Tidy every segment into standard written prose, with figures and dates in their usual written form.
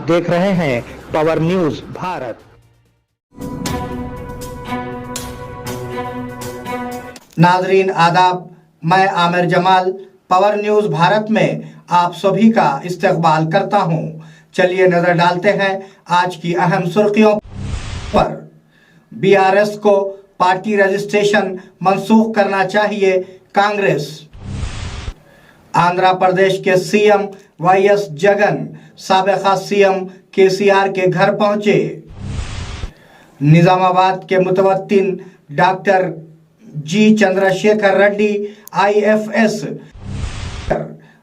देख रहे हैं पावर न्यूज भारत। नाजरीन आदाब, मैं आमिर जमाल पावर न्यूज भारत में आप सभी का इस्तकबाल करता हूं। चलिए नजर डालते हैं आज की अहम सुर्खियों पर। बीआरएस को पार्टी रजिस्ट्रेशन मंसूख करना चाहिए कांग्रेस। आंध्र प्रदेश के सीएम वाईएस जगन साबिका सीएम केसीआर के घर पहुंचे। निजामाबाद के मुतवत्तिन डॉक्टर जी चंद्रशेखर रेड्डी आईएफएस।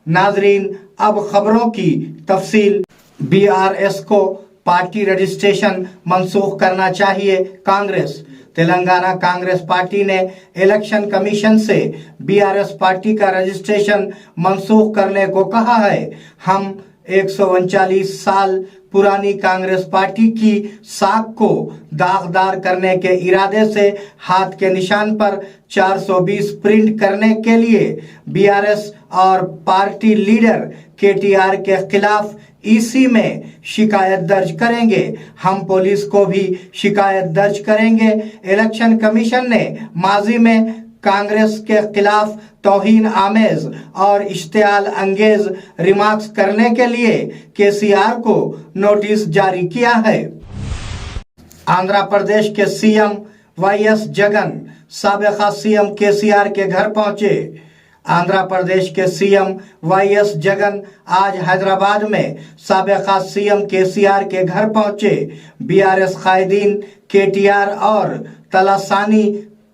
नाजरीन अब खबरों की तफसील। बीआरएस को पार्टी रजिस्ट्रेशन मंसूख करना चाहिए कांग्रेस। तेलंगाना कांग्रेस पार्टी ने इलेक्शन कमीशन से बीआरएस पार्टी का रजिस्ट्रेशन मंसूख करने को कहा है। हम 139 साल पुरानी कांग्रेस पार्टी की साख को दागदार करने के इरादे से हाथ के निशान पर 420 प्रिंट करने के लिए बीआरएस और पार्टी लीडर केटीआर के खिलाफ ईसी में शिकायत दर्ज करेंगे। हम पुलिस को भी शिकायत दर्ज करेंगे। इलेक्शन कमीशन ने माजी में कांग्रेस के खिलाफ तौहीन आमेज और इश्तियाल अंगेज रिमार्क्स करने के लिए केसीआर को नोटिस जारी किया है। आंध्र प्रदेश के सीएम वाईएस जगन साबिका सीएम केसीआर के घर पहुंचे। आंध्र प्रदेश के सीएम वाईएस जगन आज हैदराबाद में साबिका सीएम केसीआर के घर पहुंचे। बीआरएस कायदीन केटीआर और तलासानी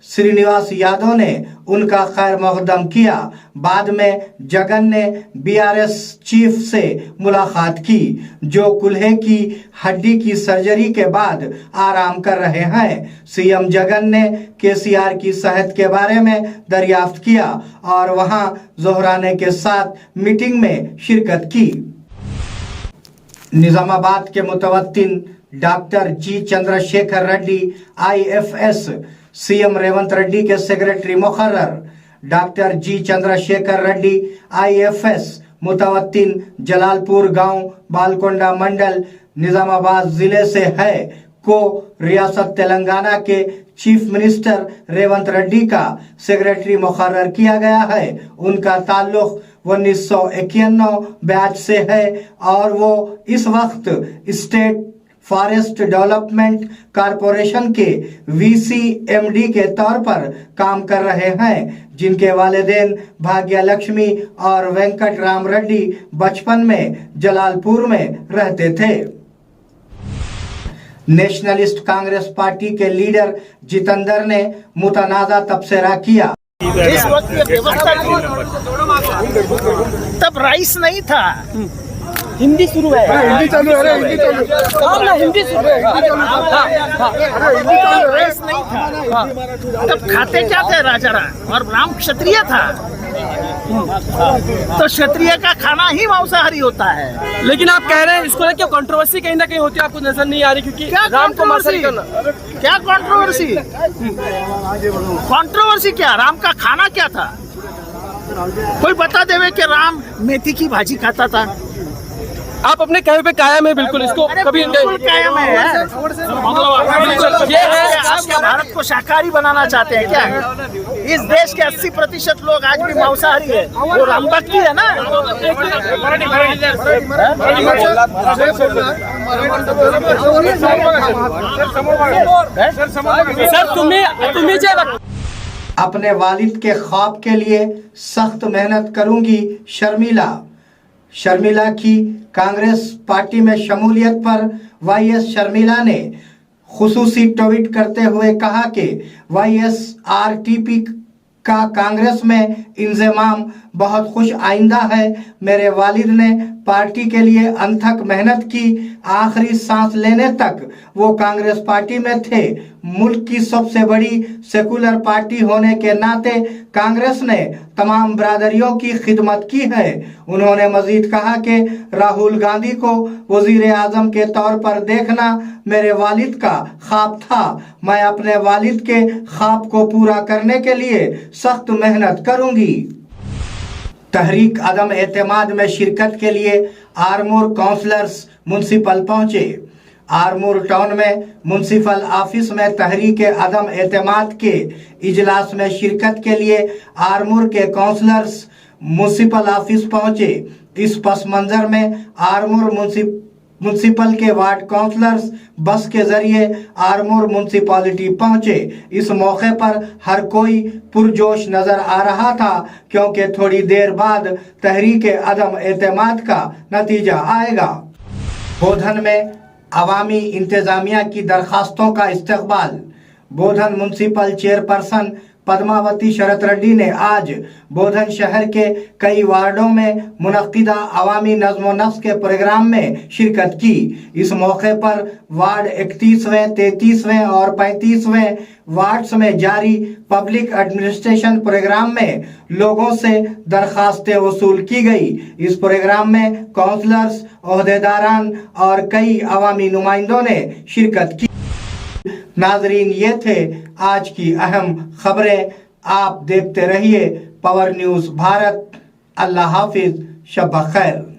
श्रीनिवास यादव ने उनका खैर मकदम किया। बाद में जगन ने बीआरएस चीफ से मुलाकात की, जो कुल्हे की हड्डी की सर्जरी के बाद आराम कर रहे हैं। सीएम जगन ने केसीआर की सेहत के बारे में दरियाफ्त किया और वहां जोहराने के साथ मीटिंग में शिरकत की। निजामाबाद के मुतवत्तिन doctor G Chandrashekhar Reddy IFS CM Revanth Reddy के सेक्रेटरी मुकर्रर। डॉक्टर जी चंद्रशेखर रेड्डी आईएफएस मुतवत्तिन जलालपुर गांव बालकोंडा मंडल निजामाबाद जिले से है को रियासत तेलंगाना के चीफ मिनिस्टर रेवंत रेड्डी का सेक्रेटरी मुकर्रर किया गया है। उनका ताल्लुक 1991 बैच से है और वो इस वक्त स्टेट फॉरेस्ट डेवलपमेंट कॉरपोरेशन के वीसीएमडी के तौर पर काम कर रहे हैं, जिनके वालिदैन भाग्य लक्ष्मी और वेंकट राम रेड्डी बचपन में जलालपुर में रहते थे। नेशनलिस्ट कांग्रेस पार्टी के लीडर जितेंद्र ने मुतनाज़ा तबसरा किया। इस वक्त ये व्यवस्था तब राइस नहीं था। हिंदी शुरू है, हिंदी चालू है, हिंदी चालू है, हिंदी शुरू है, राइस नहीं था। तब खाते क्या थे राजा राम, और राम क्षत्रिय था, तो क्षत्रिय का खाना ही मांसाहारी होता है। लेकिन आप कह रहे हैं इसको लेकर कंट्रोवर्सी कहीं ना कहीं होती है, आपको नजर नहीं आ रही? क्योंकि क्या राम को मांसाहारी करना, क्या कंट्रोवर्सी? कंट्रोवर्सी क्या? राम का खाना क्या था? कोई बता देवे कि राम मेथी की भाजी खाता था। आप अपने कहे पे कायम है बिल्कुल, इसको कभी बिल्कुल कायम है। ये है, आज क्या भारत को शाकाहारी बनाना चाहते हैं क्या? इस देश के 80% लोग आज भी मांसाहारी है। वो राम भक्ति है ना। सर तुम्हें अपने वालिद के ख्वाब के लिए सख्त मेहनत करूंगी शर्मिला की कांग्रेस पार्टी में शमूलियत पर वाईएस शर्मिला ने खुसूसी ट्वीट करते हुए कहा कि वाईएसआरटीपी का कांग्रेस में इंजमाम बहुत खुश आइंदा है। मेरे वालिद ने पार्टी के लिए अनथक मेहनत की, आखिरी सांस लेने तक वो कांग्रेस पार्टी में थे। मुल्क की सबसे बड़ी सेकुलर पार्टी होने के नाते कांग्रेस ने तमाम बरादरियों की खिदमत की है। उन्होंने मजीद कहा कि राहुल गांधी को वजीर आजम के तौर पर देखना मेरे वालिद का ख्वाब था। मैं अपने वालिद के ख्वाब को पूरा करने के लिए सख्त मेहनत करूंगी। तहरीक अदम एतमाद में शिरकत के लिए आर्मूर काउंसलर्स म्युनिसिपल पहुंचे। आरमूर टाउन में म्युनिसिपल ऑफिस में तहरीक अदम एतमाद के इजलास में शिरकत के लिए आरमूर के काउंसलर्स म्युनिसिपल ऑफिस पहुंचे। इस पस मंजर में आरमूर म्युनिसिपल के वार्ड काउंसलर्स बस के जरिए आरमूर म्युनिसिपैलिटी पहुंचे। इस मौके पर हर कोई पुरजोश नजर आ रहा था, क्योंकि थोड़ी देर बाद तहरीक अदम एतमाद का नतीजा आएगा। बोधन में अवामी इंतजामिया की दरखास्तों का इस्तकबाल। बोधन म्युनिसिपल चेयरपर्सन पद्मावती शरत रेड्डी ने आज बोधन शहर के कई वार्डों में मुनक्किदा अवामी नज़्म नस्क के प्रोग्राम में शिरकत की। इस मौके पर वार्ड 31वें, 33वें और 35वें वार्ड्स में जारी पब्लिक एडमिनिस्ट्रेशन प्रोग्राम में लोगों से दरखास्तें वसूल की गई। इस प्रोग्राम में काउंसलर्स, ओहदेदारान और कई अवामी नुमाइंदों ने शिरकत की। नाजरीन, ये थे आज की अहम खबरें। आप देखते रहिए पावर न्यूज़ भारत। अल्लाह हाफिज, शब खैर।